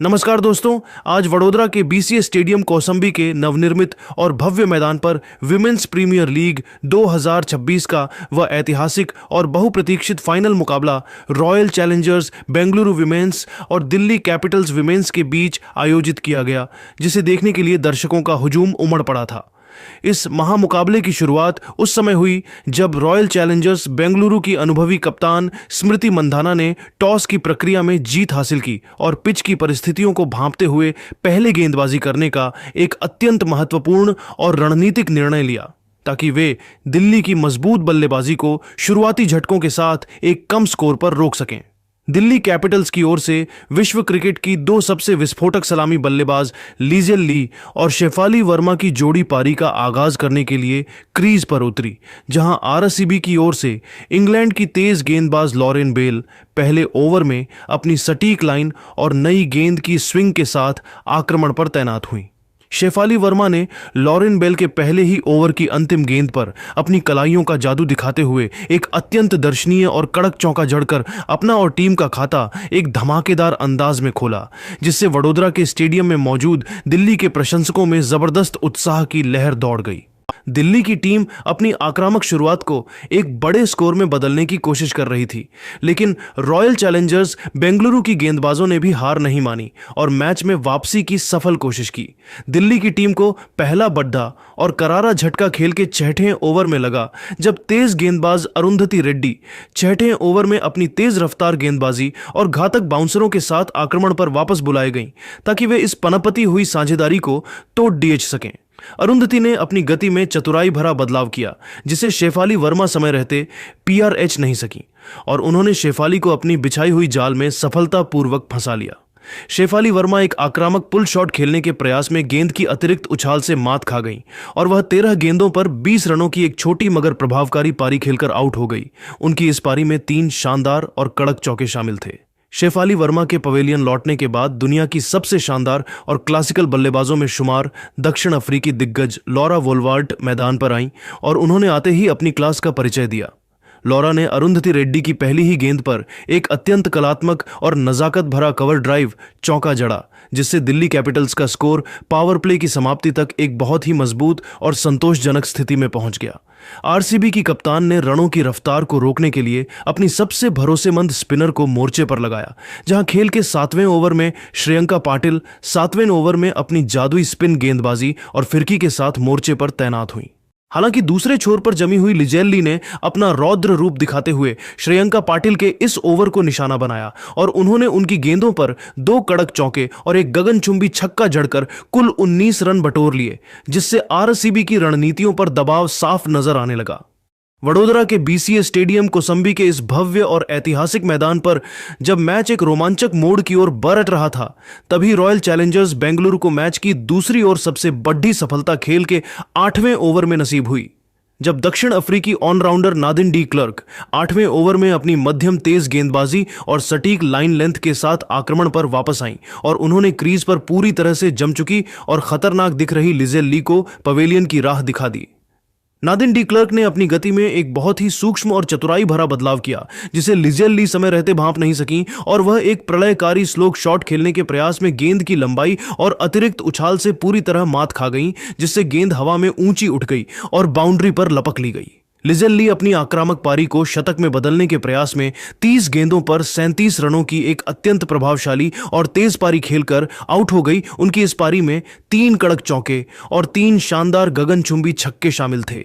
नमस्कार दोस्तों, आज वडोदरा के बीसीए स्टेडियम कौसंबी के नवनिर्मित और भव्य मैदान पर विमेंस प्रीमियर लीग 2026 का वह ऐतिहासिक और बहुप्रतीक्षित फाइनल मुकाबला रॉयल चैलेंजर्स बेंगलुरु विमेंस और दिल्ली कैपिटल्स विमेंस के बीच आयोजित किया गया, जिसे देखने के लिए दर्शकों का हुजूम उमड़ पड़ा था। इस महामुकाबले की शुरुआत उस समय हुई जब रॉयल चैलेंजर्स बेंगलुरु की अनुभवी कप्तान स्मृति मंधाना ने टॉस की प्रक्रिया में जीत हासिल की और पिच की परिस्थितियों को भांपते हुए पहले गेंदबाजी करने का एक अत्यंत महत्वपूर्ण और रणनीतिक निर्णय लिया, ताकि वे दिल्ली की मजबूत बल्लेबाजी को शुरुआती झटकों के साथ एक कम स्कोर पर रोक सकें। दिल्ली कैपिटल्स की ओर से विश्व क्रिकेट की दो सबसे विस्फोटक सलामी बल्लेबाज लिजेल ली और शेफाली वर्मा की जोड़ी पारी का आगाज करने के लिए क्रीज पर उतरी, जहां आरसीबी की ओर से इंग्लैंड की तेज गेंदबाज लॉरेन बेल पहले ओवर में अपनी सटीक लाइन और नई गेंद की स्विंग के साथ आक्रमण पर तैनात हुई। शेफाली वर्मा ने लॉरेन बेल के पहले ही ओवर की अंतिम गेंद पर अपनी कलाइयों का जादू दिखाते हुए एक अत्यंत दर्शनीय और कड़क चौका जड़कर अपना और टीम का खाता एक धमाकेदार अंदाज में खोला, जिससे वडोदरा के स्टेडियम में मौजूद दिल्ली के प्रशंसकों में जबरदस्त उत्साह की लहर दौड़ गई। दिल्ली की टीम अपनी आक्रामक शुरुआत को एक बड़े स्कोर में बदलने की कोशिश कर रही थी, लेकिन रॉयल चैलेंजर्स बेंगलुरु की गेंदबाजों ने भी हार नहीं मानी और मैच में वापसी की सफल कोशिश की। दिल्ली की टीम को पहला बड्ढा और करारा झटका खेल के 6ठे ओवर में लगा, जब तेज गेंदबाज अरुंधति रेड्डी 6ठे ओवर में अपनी तेज रफ्तार गेंदबाजी और घातक बाउंसरों के साथ आक्रमण पर वापस बुलाए गईं, ताकि वे इस पनपती हुई साझेदारी को तोड़ डीएच सकें। अरुंधति ने अपनी गति में चतुराई भरा बदलाव किया, जिसे शेफाली वर्मा समय रहते पीआरएच नहीं सकी और उन्होंने शेफाली को अपनी बिछाई हुई जाल में सफलतापूर्वक फंसा लिया। शेफाली वर्मा एक आक्रामक पुल शॉट खेलने के प्रयास में गेंद की अतिरिक्त उछाल से मात खा गई और वह 13 गेंदों पर 20 रनों की एक छोटी मगर प्रभावकारी पारी खेलकर आउट हो गई। उनकी इस पारी में 3 शानदार और कड़क चौके शामिल थे। शेफाली वर्मा के पवेलियन लौटने के बाद दुनिया की सबसे शानदार और क्लासिकल बल्लेबाजों में शुमार दक्षिण अफ्रीकी दिग्गज लॉरा वोल्वार्ट मैदान पर आईं और उन्होंने आते ही अपनी क्लास का परिचय दिया। लॉरा ने अरुंधति रेड्डी की पहली ही गेंद पर एक अत्यंत कलात्मक और नजाकत भरा कवर ड्राइव चौका जड़ा, जिससे दिल्ली कैपिटल्स का स्कोर पावर प्ले की समाप्ति तक एक बहुत ही मजबूत और संतोषजनक स्थिति में पहुंच गया। आरसीबी की कप्तान ने रनों की रफ्तार को रोकने के लिए अपनी सबसे भरोसेमंद स्पिनर को मोर्चे पर लगाया, जहां खेल के 7वें ओवर में श्रेयंका पाटिल 7वें ओवर में अपनी जादुई स्पिन गेंदबाजी और फिरकी के साथ मोर्चे पर तैनात हुई। हालांकि दूसरे छोर पर जमी हुई लिजेल ली ने अपना रौद्र रूप दिखाते हुए श्रेयंका पाटिल के इस ओवर को निशाना बनाया और उन्होंने उनकी गेंदों पर 2 कड़क चौके और एक गगनचुंबी छक्का जड़कर कुल 19 रन बटोर लिए, जिससे आरसीबी की रणनीतियों पर दबाव साफ नजर आने लगा। वडोदरा के बीसीए स्टेडियम कौसंबी के इस भव्य और ऐतिहासिक मैदान पर जब मैच एक रोमांचक मोड़ की ओर बढ़ रहा था, तभी रॉयल चैलेंजर्स बेंगलुरु को मैच की दूसरी और सबसे बड़ी सफलता खेल के 8वें ओवर में नसीब हुई, जब दक्षिण अफ्रीकी ऑलराउंडर नादिन डी क्लर्क 8वें ओवर में अपनी मध्यम तेज गेंदबाजी और सटीक लाइन लेंथ के साथ आक्रमण पर वापस आईं और उन्होंने क्रीज पर पूरी तरह से जम चुकी और खतरनाक दिख रही लिजेल ली को पवेलियन की राह दिखा दी। नादिन डी क्लर्क ने अपनी गति में एक बहुत ही सूक्ष्म और चतुराई भरा बदलाव किया, जिसे लिजेल ली समय रहते भांप नहीं सकी और वह एक प्रलयकारी स्लोक शॉट खेलने के प्रयास में गेंद की लंबाई और अतिरिक्त उछाल से पूरी तरह मात खा गई, जिससे गेंद हवा में ऊंची उठ गई और बाउंड्री पर लपक ली गई। लिजेल ली अपनी आक्रामक पारी को शतक में बदलने के प्रयास में 30 गेंदों पर 37 रनों की एक अत्यंत प्रभावशाली और तेज पारी खेलकर आउट हो गई। उनकी इस पारी में 3 कड़क चौके और 3 शानदार गगनचुंबी छक्के शामिल थे।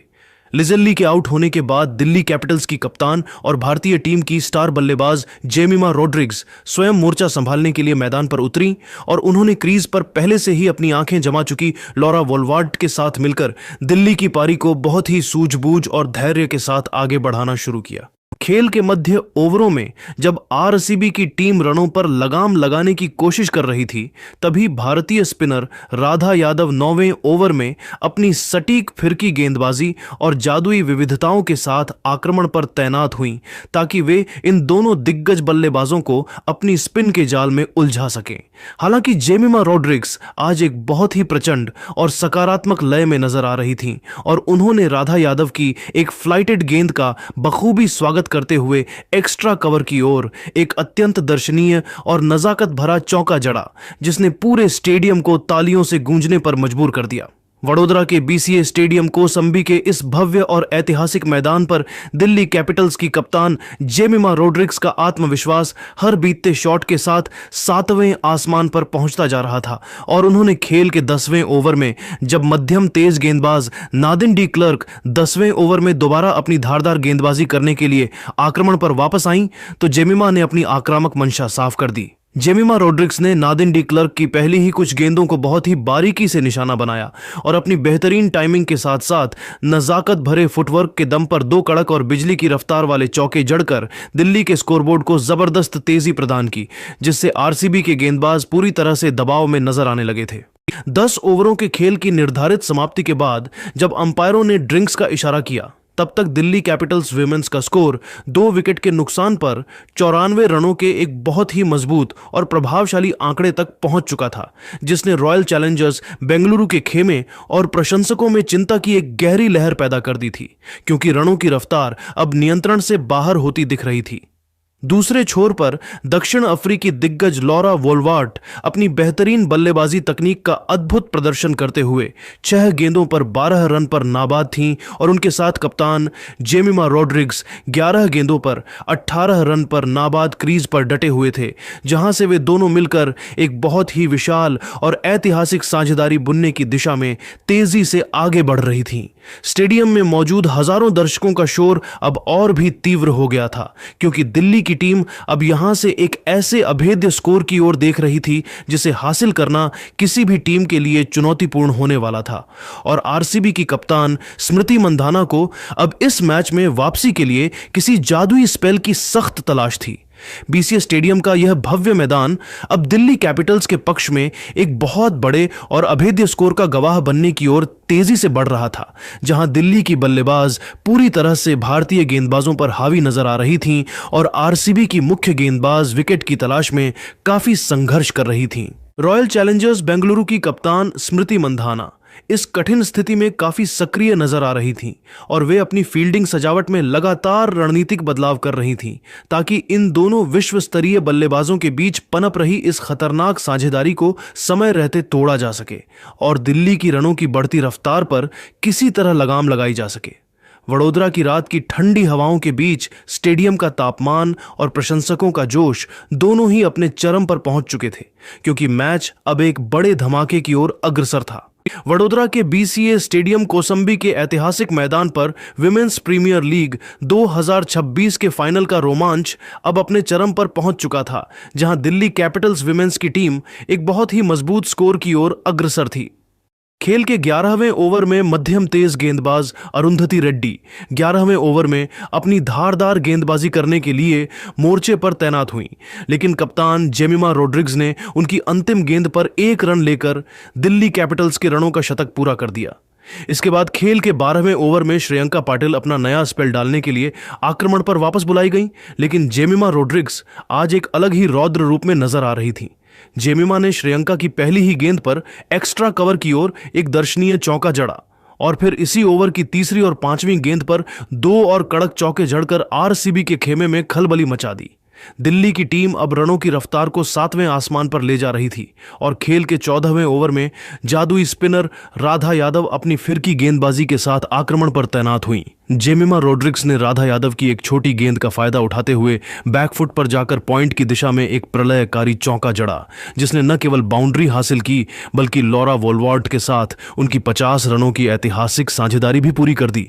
लिजेल ली के आउट होने के बाद दिल्ली कैपिटल्स की कप्तान और भारतीय टीम की स्टार बल्लेबाज जेमिमा रोड्रिग्स स्वयं मोर्चा संभालने के लिए मैदान पर उतरी और उन्होंने क्रीज पर पहले से ही अपनी आंखें जमा चुकी लॉरा वोल्वार्ट के साथ मिलकर दिल्ली की पारी को बहुत ही सूझबूझ और धैर्य के साथ आगे बढ़ाना शुरू किया। खेल के मध्य ओवरों में जब आरसीबी की टीम रनों पर लगाम लगाने की कोशिश कर रही थी, तभी भारतीय स्पिनर राधा यादव 9वें ओवर में अपनी सटीक फिरकी गेंदबाजी और जादुई विविधताओं के साथ आक्रमण पर तैनात हुईं, ताकि वे इन दोनों दिग्गज बल्लेबाजों को अपनी स्पिन के जाल में उलझा सकें। हालांकि जेमिमा रोड्रिग्स आज एक बहुत ही प्रचंड और सकारात्मक लय में नजर आ रही थीं और उन्होंने राधा यादव की एक फ्लाइटेड गेंद का बखूबी स्वागत अग्रसर करते हुए एक्स्ट्रा कवर की ओर एक अत्यंत दर्शनीय और नजाकत भरा चौका जड़ा, जिसने पूरे स्टेडियम को तालियों से गूंजने पर मजबूर कर दिया। वडोदरा के बीसीए स्टेडियम कोसंबी के इस भव्य और ऐतिहासिक मैदान पर दिल्ली कैपिटल्स की कप्तान जेमिमा रोड्रिग्स का आत्मविश्वास हर बीतते शॉट के साथ 7वें आसमान पर पहुंचता जा रहा था और उन्होंने खेल के 10वें ओवर में जब मध्यम तेज गेंदबाज नादिन डी क्लर्क 10वें ओवर में दोबारा अपनी धारदार गेंदबाजी करने के लिए आक्रमण पर वापस आईं तो जेमिमा ने अपनी आक्रामक मंशा साफ कर दी। जेमिमा रोड्रिग्स ने नादिन डी क्लर्क की पहली ही कुछ गेंदों को बहुत ही बारीकी से निशाना बनाया और अपनी बेहतरीन टाइमिंग के साथ साथ नजाकत भरे फुटवर्क के दम पर 2 कड़क और बिजली की रफ्तार वाले चौके जड़कर दिल्ली के स्कोरबोर्ड को जबरदस्त तेजी प्रदान की, जिससे आरसीबी के गेंदबाज पूरी तरह से दबाव में नजर आने लगे थे। 10 ओवरों के खेल की निर्धारित समाप्ति के बाद जब अंपायरों ने ड्रिंक्स का इशारा किया, तब तक दिल्ली कैपिटल्स विमेंस का स्कोर 2 विकेट के नुकसान पर 94 रनों के एक बहुत ही मजबूत और प्रभावशाली आंकड़े तक पहुंच चुका था, जिसने रॉयल चैलेंजर्स बेंगलुरु के खेमे और प्रशंसकों में चिंता की एक गहरी लहर पैदा कर दी थी, क्योंकि रनों की रफ्तार अब नियंत्रण से बाहर होती दिख रही थी। दूसरे छोर पर दक्षिण अफ्रीकी दिग्गज लॉरा वोल्वार्ट अपनी बेहतरीन बल्लेबाजी तकनीक का अद्भुत प्रदर्शन करते हुए 6 गेंदों पर 12 रन पर नाबाद थीं और उनके साथ कप्तान जेमिमा रोड्रिग्स 11 गेंदों पर 18 रन पर नाबाद क्रीज पर डटे हुए थे, जहां से वे दोनों मिलकर एक बहुत ही विशाल और ऐतिहासिक साझेदारी बुनने की दिशा में तेजी से आगे बढ़ रही थीं। स्टेडियम में मौजूद हजारों दर्शकों का शोर अब और भी तीव्र हो गया था, क्योंकि दिल्ली की टीम अब यहां से एक ऐसे अभेद्य स्कोर की ओर देख रही थी जिसे हासिल करना किसी भी टीम के लिए चुनौतीपूर्ण होने वाला था। और आरसीबी की कप्तान स्मृति मंधाना को अब इस मैच में वापसी के लिए किसी जादुई स्पेल की सख्त तलाश थी। बीसीए स्टेडियम का यह भव्य मैदान अब दिल्ली कैपिटल्स के पक्ष में एक बहुत बड़े और अभेद्य स्कोर का गवाह बनने की ओर तेजी से बढ़ रहा था, जहां दिल्ली की बल्लेबाज पूरी तरह से भारतीय गेंदबाजों पर हावी नजर आ रही थीं और आरसीबी की मुख्य गेंदबाज विकेट की तलाश में काफी संघर्ष कर रही थीं। रॉयल चैलेंजर्स बेंगलुरु की कप्तान स्मृति मंधाना इस कठिन स्थिति में काफी सक्रिय नजर आ रही थीं और वे अपनी फील्डिंग सजावट में लगातार रणनीतिक बदलाव कर रही थीं, ताकि इन दोनों विश्व स्तरीय बल्लेबाजों के बीच पनप रही इस खतरनाक साझेदारी को समय रहते तोड़ा जा सके और दिल्ली की रनों की बढ़ती रफ्तार पर किसी तरह लगाम लगाई जा सके। वडोदरा की रात की ठंडी हवाओं के बीच स्टेडियम का तापमान और प्रशंसकों का जोश दोनों ही अपने चरम पर पहुंच चुके थे, क्योंकि मैच अब एक बड़े धमाके की ओर अग्रसर था। वडोदरा के बीसीए स्टेडियम कोसंबी के ऐतिहासिक मैदान पर विमेंस प्रीमियर लीग 2026 के फाइनल का रोमांच अब अपने चरम पर पहुंच चुका था, जहां दिल्ली कैपिटल्स विमेंस की टीम एक बहुत ही मजबूत स्कोर की ओर अग्रसर थी। खेल के 11वें ओवर में मध्यम तेज गेंदबाज अरुंधति रेड्डी 11वें ओवर में अपनी धारदार गेंदबाजी करने के लिए मोर्चे पर तैनात हुई, लेकिन कप्तान जेमिमा रोड्रिग्स ने उनकी अंतिम गेंद पर 1 रन लेकर दिल्ली कैपिटल्स के रनों का शतक पूरा कर दिया। इसके बाद खेल के 12वें ओवर में श्रेयंका पाटिल अपना नया स्पेल डालने के लिए आक्रमण पर वापस बुलाई गई, लेकिन जेमिमा रोड्रिग्स आज एक अलग ही रौद्र रूप में नजर आ रही थी। जेमिमा ने श्रेयंका की पहली ही गेंद पर एक्स्ट्रा कवर की ओर एक दर्शनीय चौका जड़ा और फिर इसी ओवर की तीसरी और 5वीं गेंद पर 2 और कड़क चौके जड़कर आरसीबी के खेमे में खलबली मचा दी। दिल्ली की टीम अब रनों की रफ्तार को 7वें आसमान पर ले जा रही थी और खेल के 14वें ओवर में जादुई स्पिनर राधा यादव अपनी फिरकी गेंदबाजी के साथ आक्रमण पर तैनात हुई। जेमिमा रोड्रिग्स ने राधा यादव की एक छोटी गेंद का फायदा उठाते हुए बैकफुट पर जाकर पॉइंट की दिशा में एक प्रलयकारी चौका जड़ा, जिसने न केवल बाउंड्री हासिल की बल्कि लॉरा वोल्वार्ट के साथ उनकी 50 रनों की ऐतिहासिक साझेदारी भी पूरी कर दी।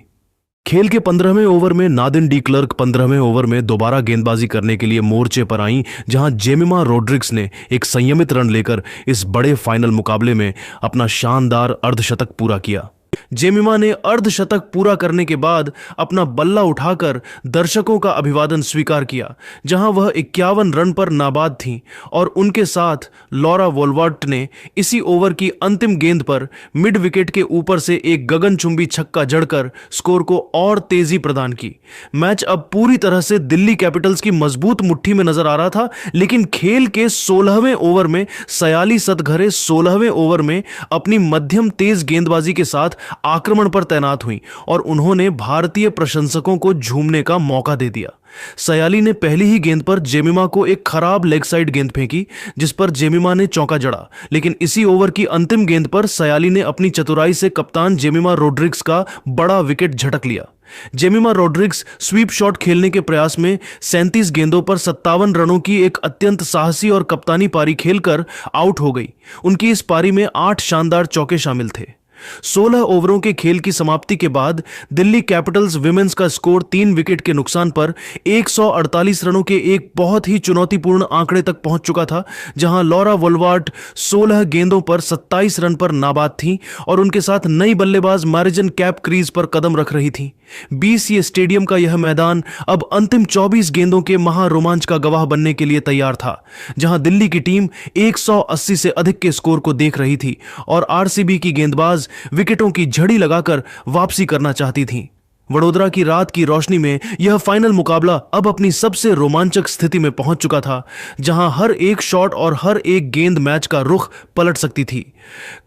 खेल के 15वें ओवर में नादिन डी क्लर्क 15वें ओवर में दोबारा गेंदबाजी करने के लिए मोर्चे पर आईं, जहां जेमिमा रोड्रिग्स ने एक संयमित रन लेकर इस बड़े फाइनल मुकाबले में अपना शानदार अर्धशतक पूरा किया। जेमिमा ने अर्धशतक पूरा करने के बाद अपना बल्ला उठाकर दर्शकों का अभिवादन स्वीकार किया, जहां वह 51 रन पर नाबाद थीं और उनके साथ लॉरा वोल्वार्ट ने इसी ओवर की अंतिम गेंद पर मिड विकेट के ऊपर से एक गगनचुंबी छक्का जड़कर स्कोर को और तेजी प्रदान की। मैच अब पूरी तरह से दिल्ली कैपिटल्स की मजबूत मुट्ठी में नजर आ रहा था, लेकिन खेल के 16वें ओवर में सयाली सतघरे 16वें ओवर में अपनी मध्यम तेज गेंदबाजी के साथ आक्रमण पर तैनात हुई और उन्होंने भारतीय प्रशंसकों को झूमने का मौका दे दिया। सयाली ने पहली ही गेंद पर जेमिमा को एक खराब लेग साइड गेंद फेंकी, जिस पर जेमिमा ने चौका जड़ा। लेकिन इसी ओवर की अंतिम गेंद पर सयाली ने अपनी चतुराई से कप्तान जेमिमा रोड्रिग्स का बड़ा विकेट झटक लिया। जेमिमा रोड्रिग्स स्वीप शॉट खेलने के प्रयास में 37 गेंदों पर 57 रनों की एक अत्यंत साहसी और कप्तानी पारी खेलकर आउट हो गई। उनकी इस पारी में 8 शानदार चौके शामिल थे। 16 ओवरों के खेल की समाप्ति के बाद दिल्ली कैपिटल्स विमेंस का स्कोर 3 विकेट के नुकसान पर 148 रनों के एक बहुत ही चुनौतीपूर्ण आंकड़े तक पहुंच चुका था, जहां लॉरा वोल्वार्ट 16 गेंदों पर 27 रन पर नाबाद थीं और उनके साथ नई बल्लेबाज मैरिजन कैप क्रीज पर कदम रख रही थीं। बीसीए स्टेडियम का यह मैदान अब अंतिम 24 गेंदों के महारोमांच का गवाह बनने के लिए तैयार था, जहां दिल्ली की टीम 180 से अधिक के स्कोर को देख रही थी और आरसीबी की गेंदबाज विकेटों की झड़ी लगाकर वापसी करना चाहती थीं। वडोदरा की रात की रोशनी में यह फाइनल मुकाबला अब अपनी सबसे रोमांचक स्थिति में पहुंच चुका था, जहां हर एक शॉट और हर एक गेंद मैच का रुख पलट सकती थी।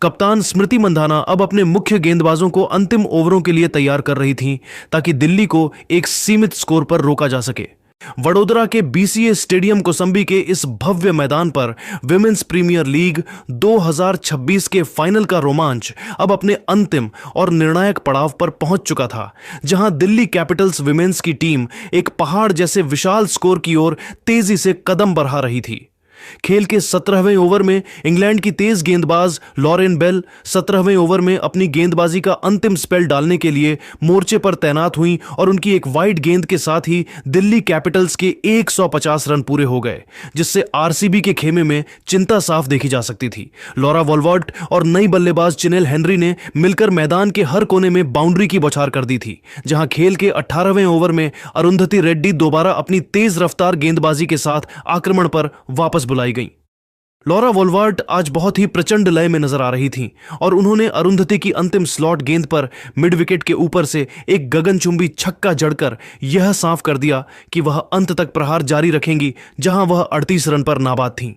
कप्तान स्मृति मंधाना अब अपने मुख्य गेंदबाजों को अंतिम ओवरों के लिए तैयार कर रही थीं, ताकि दिल्ली को एक सीमित स्कोर पर रोका जा सके। वडोदरा के बीसीए स्टेडियम कोसंबी के इस भव्य मैदान पर विमेंस प्रीमियर लीग 2026 के फाइनल का रोमांच अब अपने अंतिम और निर्णायक पड़ाव पर पहुंच चुका था, जहां दिल्ली कैपिटल्स विमेंस की टीम एक पहाड़ जैसे विशाल स्कोर की ओर तेजी से कदम बढ़ा रही थी। खेल के 17वें ओवर में इंग्लैंड की तेज गेंदबाज लॉरेन बेल 17वें ओवर में अपनी गेंदबाजी का अंतिम स्पेल डालने के लिए मोर्चे पर तैनात हुई और उनकी एक वाइड गेंद के साथ ही दिल्ली कैपिटल्स के 150 रन पूरे हो गए, जिससे आरसीबी के खेमे में चिंता साफ देखी जा सकती थी। लॉरा वोल्वार्ट और नई बल्लेबाज चिनेल हेनरी ने मिलकर मैदान के हर कोने में बाउंड्री की बौछार कर दी थी, जहां खेल के 18वें ओवर में अरुंधति रेड्डी दोबारा अपनी तेज रफ्तार गेंदबाजी के साथ आक्रमण पर वापस बुलाई गई। लॉरा वोल्वार्ट आज बहुत ही प्रचंड लय में नजर आ रही थीं और उन्होंने अरुंधति की अंतिम स्लॉट गेंद पर मिड विकेट के ऊपर से एक गगनचुंबी छक्का जड़कर यह साफ कर दिया कि वह अंत तक प्रहार जारी रखेंगी, जहां वह 38 रन पर नाबाद थीं।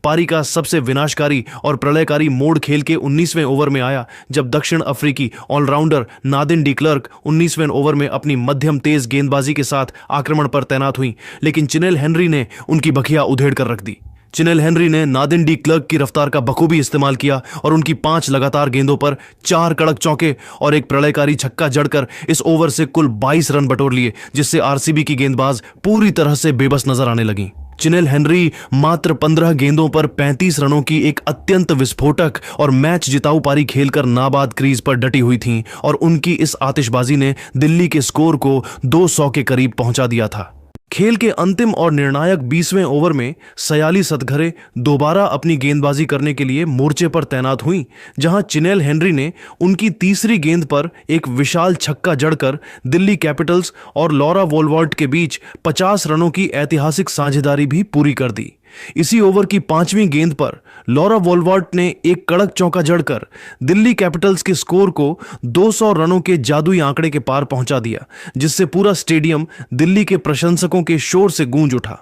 पारी का सबसे विनाशकारी और प्रलयकारी मोड़ खेल के 19वें ओवर में आया, जब दक्षिण अफ्रीकी ऑलराउंडर नादिन डी क्लर्क 19वें ओवर में अपनी मध्यम तेज गेंदबाजी के साथ आक्रमण पर तैनात हुई, लेकिन चिनेल हेनरी ने उनकी बखिया उधेड़ कर रख दी। चिनेल हेनरी ने नादिन डी क्लर्क की रफ्तार का बखूबी इस्तेमाल किया और उनकी 5 लगातार गेंदों पर 4 कड़क चौके और एक प्रलयकारी छक्का जड़कर इस ओवर से कुल 22 रन बटोर लिए, जिससे आरसीबी की गेंदबाज पूरी तरह से बेबस नजर आने लगी। चिनेल हेनरी मात्र 15 गेंदों पर 35 रनों की एक अत्यंत विस्फोटक और मैच जिताऊ पारी खेलकर नाबाद क्रीज पर डटी हुई थीं और उनकी इस आतिशबाजी ने दिल्ली के स्कोर को 200 के करीब पहुंचा दिया था। खेल के अंतिम और निर्णायक 20वें ओवर में सयाली सतघरे दोबारा अपनी गेंदबाजी करने के लिए मोर्चे पर तैनात हुई, जहां चिनेल हेनरी ने उनकी तीसरी गेंद पर एक विशाल छक्का जड़कर दिल्ली कैपिटल्स और लॉरा वोल्वार्ट के बीच 50 रनों की ऐतिहासिक साझेदारी भी पूरी कर दी। इसी ओवर की 5वीं गेंद पर लॉरा वोल्वार्ट ने एक कड़क चौका जड़कर दिल्ली कैपिटल्स के स्कोर को 200 रनों के जादुई आंकड़े के पार पहुंचा दिया, जिससे पूरा स्टेडियम दिल्ली के प्रशंसकों के शोर से गूंज उठा।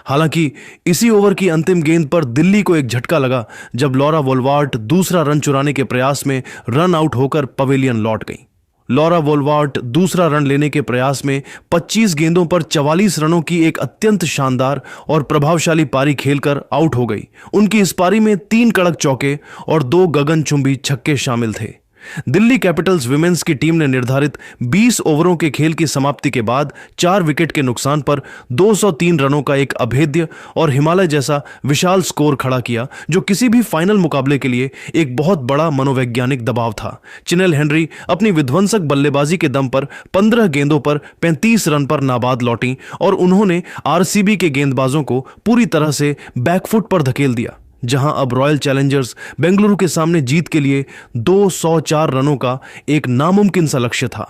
हालांकि इसी ओवर की अंतिम गेंद पर दिल्ली को एक झटका लगा, जब लॉरा वोल्वार्ट दूसरा रन चुराने के प्रयास में रन आउट होकर पवेलियन लौट गई। लॉरा वोल्वार्ट दूसरा रन लेने के प्रयास में 25 गेंदों पर 44 रनों की एक अत्यंत शानदार और प्रभावशाली पारी खेलकर आउट हो गई। उनकी इस पारी में 3 कड़क चौके और 2 गगनचुंबी छक्के शामिल थे। दिल्ली कैपिटल्स विमेंस की टीम ने निर्धारित 20 ओवरों के खेल की समाप्ति के बाद 4 विकेट के नुकसान पर 203 रनों का एक अभेद्य और हिमालय जैसा विशाल स्कोर खड़ा किया, जो किसी भी फाइनल मुकाबले के लिए एक बहुत बड़ा मनोवैज्ञानिक दबाव था। चिनेल हेनरी अपनी विध्वंसक बल्लेबाजी के दम पर 15 गेंदों पर 35 रन पर नाबाद लौटी और उन्होंने आरसीबी के गेंदबाजों को पूरी तरह से बैकफुट पर धकेल दिया, जहां अब रॉयल चैलेंजर्स बेंगलुरु के सामने जीत के लिए 204 रनों का एक नामुमकिन सा लक्ष्य था।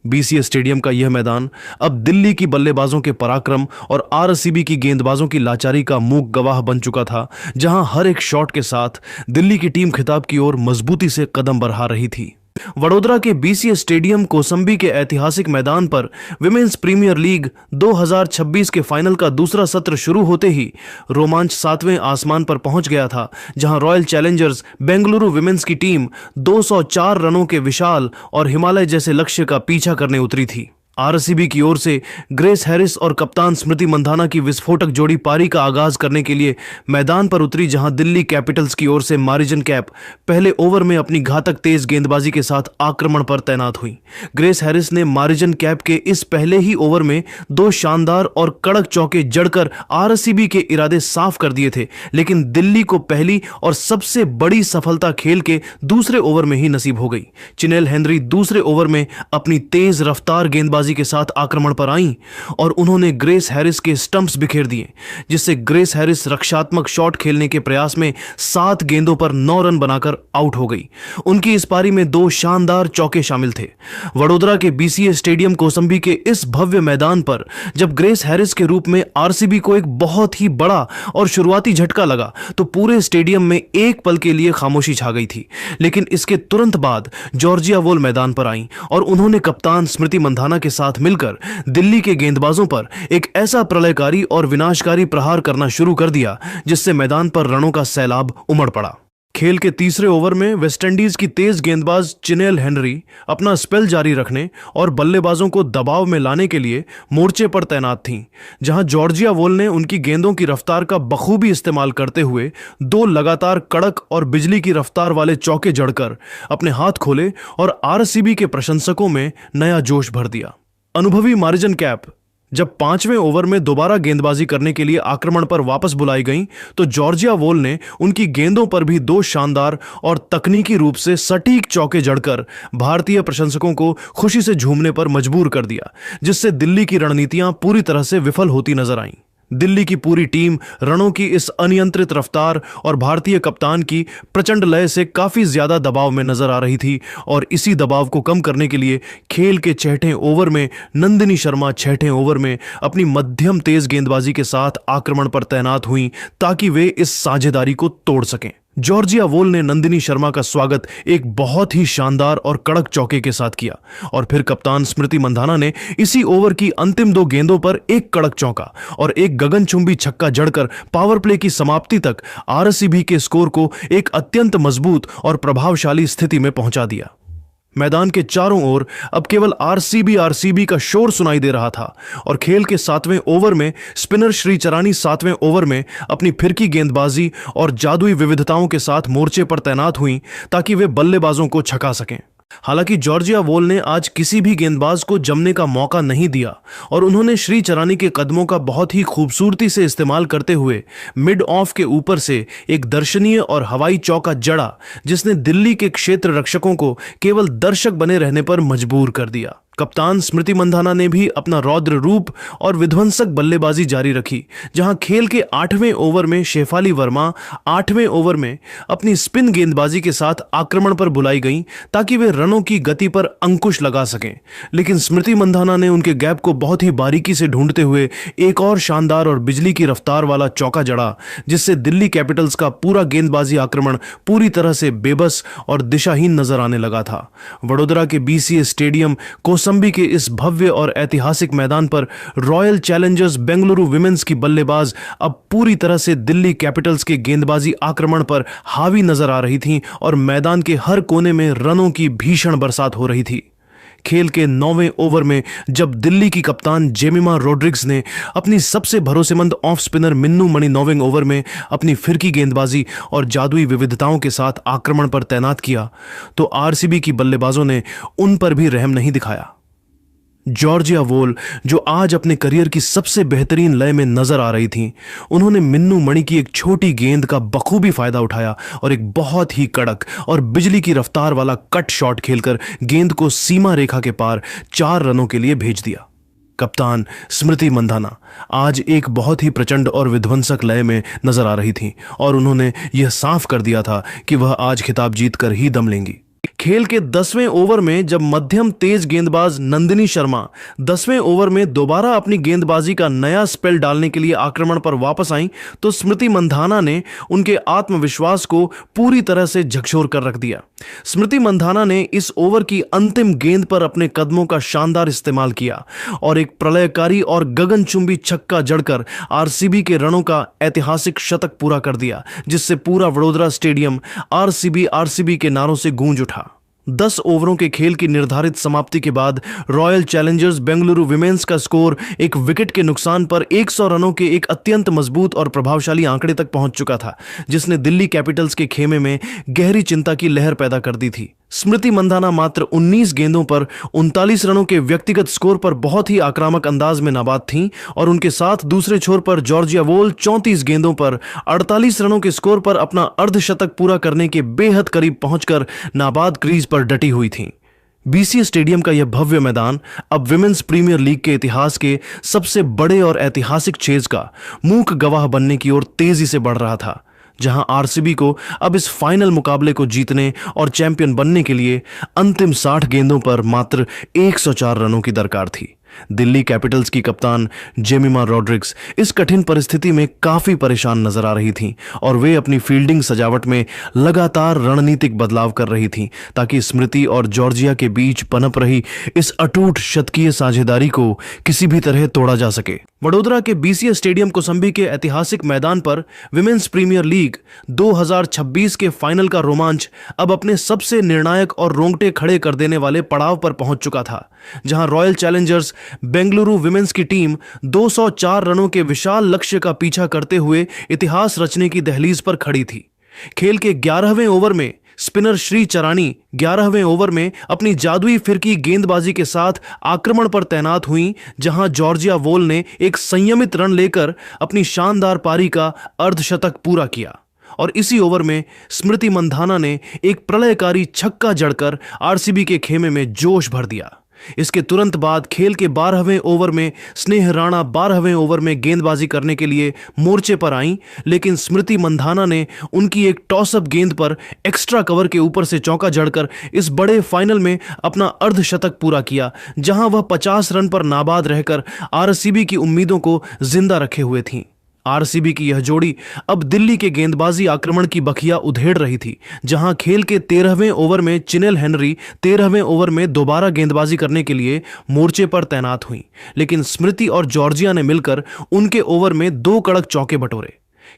बीसीए स्टेडियम का यह मैदान अब दिल्ली की बल्लेबाजों के पराक्रम और आरसीबी की गेंदबाजों की लाचारी का मूक गवाह बन चुका था, जहां हर एक शॉट के साथ दिल्ली की टीम खिताब की ओर मजबूती से कदम बढ़ा रही थी। वडोदरा के बीसीए स्टेडियम कोसंबी के ऐतिहासिक मैदान पर विमेंस प्रीमियर लीग 2026 के फाइनल का दूसरा सत्र शुरू होते ही रोमांच 7वें आसमान पर पहुंच गया था, जहां रॉयल चैलेंजर्स बेंगलुरु विमेंस की टीम 204 रनों के विशाल और हिमालय जैसे लक्ष्य का पीछा करने उतरी थी। आरसीबी की ओर से ग्रेस हैरिस और कप्तान स्मृति मंधाना की विस्फोटक जोड़ी पारी का आगाज करने के लिए मैदान पर उतरी, जहां दिल्ली कैपिटल्स की ओर से मारिजन कैप पहले ओवर में अपनी घातक तेज गेंदबाजी के साथ आक्रमण पर तैनात हुई। ग्रेस हैरिस ने मारिजन कैप के इस पहले ही ओवर में 2 शानदार और कड़क चौके जड़कर आरसीबी के इरादे साफ कर दिए थे, लेकिन दिल्ली को पहली और सबसे बड़ी सफलता खेल के दूसरे ओवर में ही नसीब हो गई। चिनेल हेनरी दूसरे ओवर में अपनी तेज रफ्तार गेंदबाजी के साथ आक्रमण पर आईं और उन्होंने ग्रेस हैरिस के स्टंप्स बिखेर दिए, जिससे ग्रेस हैरिस रक्षात्मक शॉट खेलने के प्रयास में 7 गेंदों पर 9 रन बनाकर आउट हो गई। उनकी इस पारी में 2 शानदार चौके शामिल थे। वडोदरा के बीसीए स्टेडियम कौसंबी के इस भव्य मैदान पर जब ग्रेस हैरिस के रूप में आरसीबी को एक बहुत ही बड़ा और शुरुआती झटका लगा तो पूरे स्टेडियम में एक पल के लिए खामोशी छा गई थी। लेकिन इसके तुरंत बाद जॉर्जिया वोल मैदान पर आईं और उन्होंने कप्तान स्मृति मंधाना के साथ मिलकर दिल्ली के गेंदबाजों पर एक ऐसा प्रलयकारी और विनाशकारी प्रहार करना शुरू कर दिया जिससे मैदान पर रनों का सैलाब उमड़ पड़ा। खेल के तीसरे ओवर में वेस्टइंडीज की तेज गेंदबाज चिनेल हेनरी अपना स्पेल जारी रखने और बल्लेबाजों को दबाव में लाने के लिए मोर्चे पर तैनात थीं, जहां जॉर्जिया वोल ने उनकी गेंदों की रफ्तार का बखूबी इस्तेमाल करते हुए 2 लगातार कड़क और बिजली की रफ्तार वाले चौके जड़कर अपने हाथ खोले और आरसीबी के प्रशंसकों में नया जोश भर दिया। अनुभवी मारिजन कैप जब 5वें ओवर में दोबारा गेंदबाजी करने के लिए आक्रमण पर वापस बुलाई गईं, तो जॉर्जिया वोल ने उनकी गेंदों पर भी 2 शानदार और तकनीकी रूप से सटीक चौके जड़कर भारतीय प्रशंसकों को खुशी से झूमने पर मजबूर कर दिया, जिससे दिल्ली की रणनीतियां पूरी तरह से विफल होती नजर आईं। दिल्ली की पूरी टीम रणों की इस अनियंत्रित रफ्तार और भारतीय कप्तान की प्रचंड लय से काफी ज्यादा दबाव में नजर आ रही थी और इसी दबाव को कम करने के लिए खेल के 6ठे ओवर में नंदिनी शर्मा 6ठे ओवर में अपनी मध्यम तेज गेंदबाजी के साथ आक्रमण पर तैनात हुईं ताकि वे इस साझेदारी को तोड़ सकें। जॉर्जिया वोल ने नंदिनी शर्मा का स्वागत एक बहुत ही शानदार और कड़क चौके के साथ किया और फिर कप्तान स्मृति मंधाना ने इसी ओवर की अंतिम 2 गेंदों पर एक कड़क चौका और एक गगनचुंबी छक्का जड़कर पावर प्ले की समाप्ति तक आरसीबी के स्कोर को एक अत्यंत मजबूत और प्रभावशाली स्थिति में पहुंचा दिया। मैदान के चारों ओर अब केवल आरसीबी का शोर सुनाई दे रहा था और खेल के 7वें ओवर में स्पिनर श्रीचरानी 7वें ओवर में अपनी फिरकी गेंदबाजी और जादुई विविधताओं के साथ मोर्चे पर तैनात हुईं ताकि वे बल्लेबाजों को छका सकें। हालांकि जॉर्जिया वोल ने आज किसी भी गेंदबाज को जमने का मौका नहीं दिया और उन्होंने श्रीचरानी के कदमों का बहुत ही खूबसूरती से इस्तेमाल करते हुए मिड ऑफ के ऊपर से एक दर्शनीय और हवाई चौका जड़ा, जिसने दिल्ली के क्षेत्र रक्षकों को केवल दर्शक बने रहने पर मजबूर कर दिया। कप्तान स्मृति मंधाना ने भी अपना रौद्र रूप और विध्वंसक बल्लेबाजी जारी रखी, जहां खेल के 8वें ओवर में शेफाली वर्मा 8वें ओवर में अपनी स्पिन गेंदबाजी के साथ आक्रमण पर बुलाई गईं ताकि वे रनों की गति पर अंकुश लगा सकें। लेकिन स्मृति मंधाना ने उनके गैप को बहुत ही बारीकी से ढूंढते हुए एक और शानदार और बिजली की रफ्तार वाला चौका जड़ा, जिससे दिल्ली कैपिटल्स का पूरा गेंदबाजी आक्रमण पूरी तरह से बेबस और दिशाहीन नजर आने लगा था। वडोदरा के बीसीए स्टेडियम कौसंबी के इस भव्य और ऐतिहासिक मैदान पर रॉयल चैलेंजर्स बेंगलुरु विमेंस की बल्लेबाज अब पूरी तरह से दिल्ली कैपिटल्स के गेंदबाजी आक्रमण पर हावी नजर आ रही थीं और मैदान के हर कोने में रनों की भीषण बरसात हो रही थी। खेल के 9वें ओवर में जब दिल्ली की कप्तान जेमिमा रोड्रिग्स ने अपनी सबसे भरोसेमंद ऑफ स्पिनर मिन्नू मणि 9वें ओवर में अपनी फिरकी गेंदबाजी और जादुई विविधताओं के साथ आक्रमण पर तैनात किया, तो आरसीबी की बल्लेबाजों ने उन पर भी रहम नहीं दिखाया। जॉर्जिया वोल, जो आज अपने करियर की सबसे बेहतरीन लय में नजर आ रही थीं, उन्होंने मिन्नू मणि की एक छोटी गेंद का बखूबी फायदा उठाया और एक बहुत ही कड़क और बिजली की रफ्तार वाला कट शॉट खेलकर गेंद को सीमा रेखा के पार 4 रनों के लिए भेज दिया। कप्तान स्मृति मंधाना आज एक बहुत ही प्रचंड और विध्वंसक लय में नजर आ रही थीं और उन्होंने यह साफ कर दिया था कि वह आज खिताब जीतकर ही दम लेंगी। खेल के 10वें ओवर में जब मध्यम तेज गेंदबाज नंदिनी शर्मा 10वें ओवर में दोबारा अपनी गेंदबाजी का नया स्पेल डालने के लिए आक्रमण पर वापस आईं, तो स्मृति मंधाना ने उनके आत्मविश्वास को पूरी तरह से झकझोर कर रख दिया। स्मृति मंधाना ने इस ओवर की अंतिम गेंद पर अपने कदमों का शानदार इस्तेमाल किया और एक प्रलयकारी और गगनचुंबी छक्का जड़कर आरसीबी के रनों का ऐतिहासिक शतक पूरा कर दिया, जिससे पूरा वडोदरा स्टेडियम आरसीबी के नारों से गूंज उठा। 10 ओवरों के खेल की निर्धारित समाप्ति के बाद रॉयल चैलेंजर्स बेंगलुरु विमेंस का स्कोर एक विकेट के नुकसान पर 100 रनों के एक अत्यंत मजबूत और प्रभावशाली आंकड़े तक पहुंच चुका था, जिसने दिल्ली कैपिटल्स के खेमे में गहरी चिंता की लहर पैदा कर दी थी। स्मृति मंधाना मात्र 19 गेंदों पर 39 रनों के व्यक्तिगत स्कोर पर बहुत ही आक्रामक अंदाज में नाबाद थीं और उनके साथ दूसरे छोर पर जॉर्जिया वोल 34 गेंदों पर 48 रनों के स्कोर पर अपना अर्धशतक पूरा करने के बेहद करीब पहुंचकर नाबाद क्रीज पर डटी हुई थीं। बीसीए स्टेडियम का यह भव्य मैदान अब विमेंस प्रीमियर लीग के इतिहास के सबसे बड़े और ऐतिहासिक चेज का मूक गवाह बनने की ओर तेजी से बढ़ रहा था, जहां आरसीबी को अब इस फाइनल मुकाबले को जीतने और चैंपियन बनने के लिए अंतिम 60 गेंदों पर मात्र 104 रनों की दरकार थी। दिल्ली कैपिटल्स की कप्तान जेमिमा रॉड्रिग्स इस कठिन परिस्थिति में काफी परेशान नजर आ रही थीं और वे अपनी फील्डिंग सजावट में लगातार रणनीतिक बदलाव कर रही थीं ताकि स्मृति और जॉर्जिया के बीच पनप रही इस अटूट शतकीय साझेदारी को किसी भी तरह तोड़ा जा सके। वडोदरा के बीसीए स्टेडियम कोसंबी के ऐतिहासिक मैदान पर विमेंस प्रीमियर लीग 2026 के फाइनल का रोमांच अब अपने सबसे निर्णायक और रोंगटे खड़े कर देने वाले पड़ाव पर पहुंच चुका था, जहां रॉयल चैलेंजर्स बेंगलुरु विमेंस की टीम 204 रनों के विशाल लक्ष्य का पीछा करते हुए इतिहास रचने की दहलीज पर खड़ी थी। खेल के 11वें ओवर में स्पिनर श्री चरानी 11वें ओवर में अपनी जादुई फिरकी गेंदबाजी के साथ आक्रमण पर तैनात हुई, जहां जॉर्जिया वोल ने एक संयमित रन लेकर अपनी शानदार पारी का अर्धशतक पूरा किया और इसी ओवर में स्मृति मंधाना ने एक प्रलयकारी छक्का जड़कर आरसीबी के खेमे में जोश भर दिया। इसके तुरंत बाद खेल के 12वें ओवर में स्नेह राणा 12वें ओवर में गेंदबाजी करने के लिए मोर्चे पर आईं, लेकिन स्मृति मंधाना ने उनकी एक टॉसअप गेंद पर एक्स्ट्रा कवर के ऊपर से चौका जड़कर इस बड़े फाइनल में अपना अर्धशतक पूरा किया, जहां वह 50 रन पर नाबाद रहकर आरसीबी की उम्मीदों को जिंदा रखे हुए थी। आरसीबी की यह जोड़ी अब दिल्ली के गेंदबाजी आक्रमण की बखिया उधेड़ रही थी, जहां खेल के 13वें ओवर में चिनेल हेनरी 13वें ओवर में दोबारा गेंदबाजी करने के लिए मोर्चे पर तैनात हुई, लेकिन स्मृति और जॉर्जिया ने मिलकर उनके ओवर में 2 कड़क चौके बटोरे।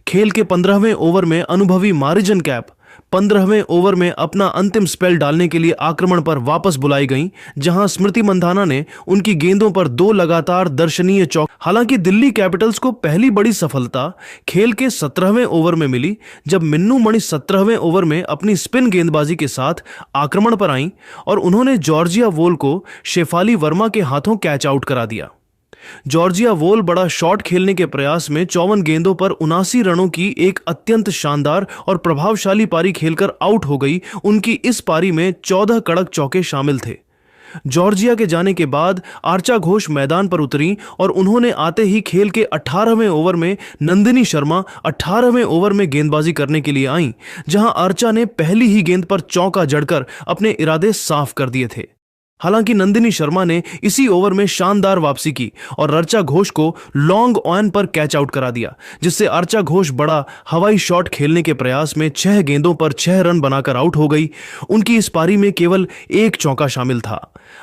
खेल के 15वें ओवर में अनुभवी मारिजन कैप 15वें ओवर में अपना अंतिम स्पेल डालने के लिए आक्रमण पर वापस बुलाई गईं, जहां स्मृति मंधाना ने उनकी गेंदों पर 2 लगातार दर्शनीय चौक। हालांकि दिल्ली कैपिटल्स को पहली बड़ी सफलता खेल के 17वें ओवर में मिली, जब मिन्नू मणि 17वें ओवर में अपनी स्पिन गेंदबाजी के साथ आक्रमण पर आईं और उन्होंने जॉर्जिया वोल को शेफाली वर्मा के हाथों कैच आउट करा दिया। जॉर्जिया वोल बड़ा शॉट खेलने के प्रयास में 54 गेंदों पर 79 रनों की एक अत्यंत शानदार और प्रभावशाली पारी खेलकर आउट हो गई। उनकी इस पारी में 14 कड़क चौके शामिल थे। जॉर्जिया के जाने के बाद आर्चा घोष मैदान पर उतरी और उन्होंने आते ही खेल के 18वें ओवर में नंदिनी शर्मा 18वें ओवर में गेंदबाजी करने के लिए आईं, जहां आर्चा ने पहली ही गेंद पर चौका जड़कर अपने इरादे साफ कर दिए थे। हालांकि नंदिनी शर्मा ने इसी ओवर में शानदार वापसी की और अर्चा घोष को लॉन्ग ऑन पर कैच आउट करा दिया, जिससे अर्चा घोष बड़ा हवाई शॉट खेलने के प्रयास में 6 गेंदों पर 6 रन बनाकर आउट हो गई। उनकी इस पारी में केवल 1 चौका शामिल था।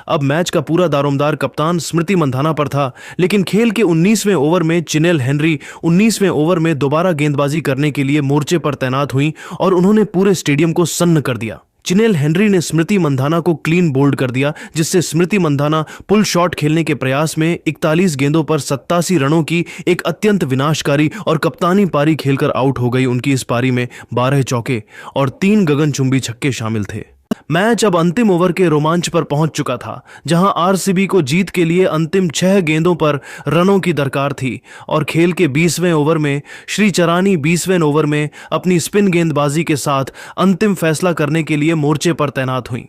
अब मैच का पूरा दारोमदार कप्तान स्मृति मंधाना पर था, लेकिन खेल के 19वें ओवर में चिनेल हेनरी 19वें ओवर में दोबारा गेंदबाजी करने के लिए मोर्चे पर तैनात हुई और उन्होंने पूरे स्टेडियम को सन्न कर दिया। चिनेल हेनरी ने स्मृति मंधाना को क्लीन बोल्ड कर दिया, जिससे स्मृति मंधाना पुल शॉट खेलने के प्रयास में 41 गेंदों पर 87 रनों की एक अत्यंत विनाशकारी और कप्तानी पारी खेलकर आउट हो गई। उनकी इस पारी में 12 चौके और 3 गगनचुंबी छक्के शामिल थे। मैच अब अंतिम ओवर के रोमांच पर पहुंच चुका था, जहां आरसीबी को जीत के लिए अंतिम 6 गेंदों पर रनों की दरकार थी और खेल के 20वें ओवर में श्री चरानी 20वें ओवर में अपनी स्पिन गेंदबाजी के साथ अंतिम फैसला करने के लिए मोर्चे पर तैनात हुईं।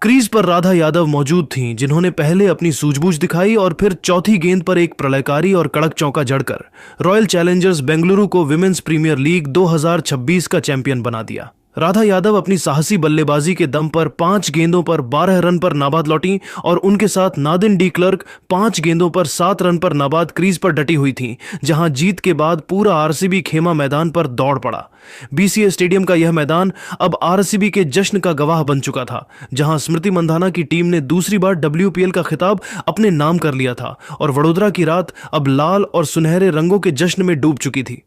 क्रीज पर राधा यादव मौजूद थीं, जिन्होंने पहले अपनी सूझबूझ दिखाई और फिर चौथी गेंद पर एक प्रलयकारी और कड़क चौका जड़कर रॉयल चैलेंजर्स बेंगलुरु को विमेंस प्रीमियर लीग 2026 का चैंपियन बना दिया। राधा यादव अपनी साहसी बल्लेबाजी के दम पर 5 गेंदों पर 12 रन पर नाबाद लौटी और उनके साथ नादिन डी क्लर्क 5 गेंदों पर 7 रन पर नाबाद क्रीज पर डटी हुई थीं, जहां जीत के बाद पूरा आरसीबी खेमा मैदान पर दौड़ पड़ा। बीसीए स्टेडियम का यह मैदान अब आरसीबी के जश्न का गवाह बन चुका था, जहां स्मृति मंधाना की टीम ने दूसरी बार WPL का खिताब अपने नाम कर लिया था और वडोदरा की रात अब लाल और सुनहरे रंगों के जश्न में डूब चुकी थी।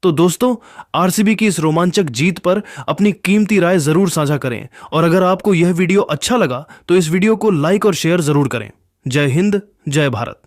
तो दोस्तों, आरसीबी की इस रोमांचक जीत पर अपनी कीमती राय जरूर साझा करें और अगर आपको यह वीडियो अच्छा लगा तो इस वीडियो को लाइक और शेयर जरूर करें। जय हिंद, जय भारत।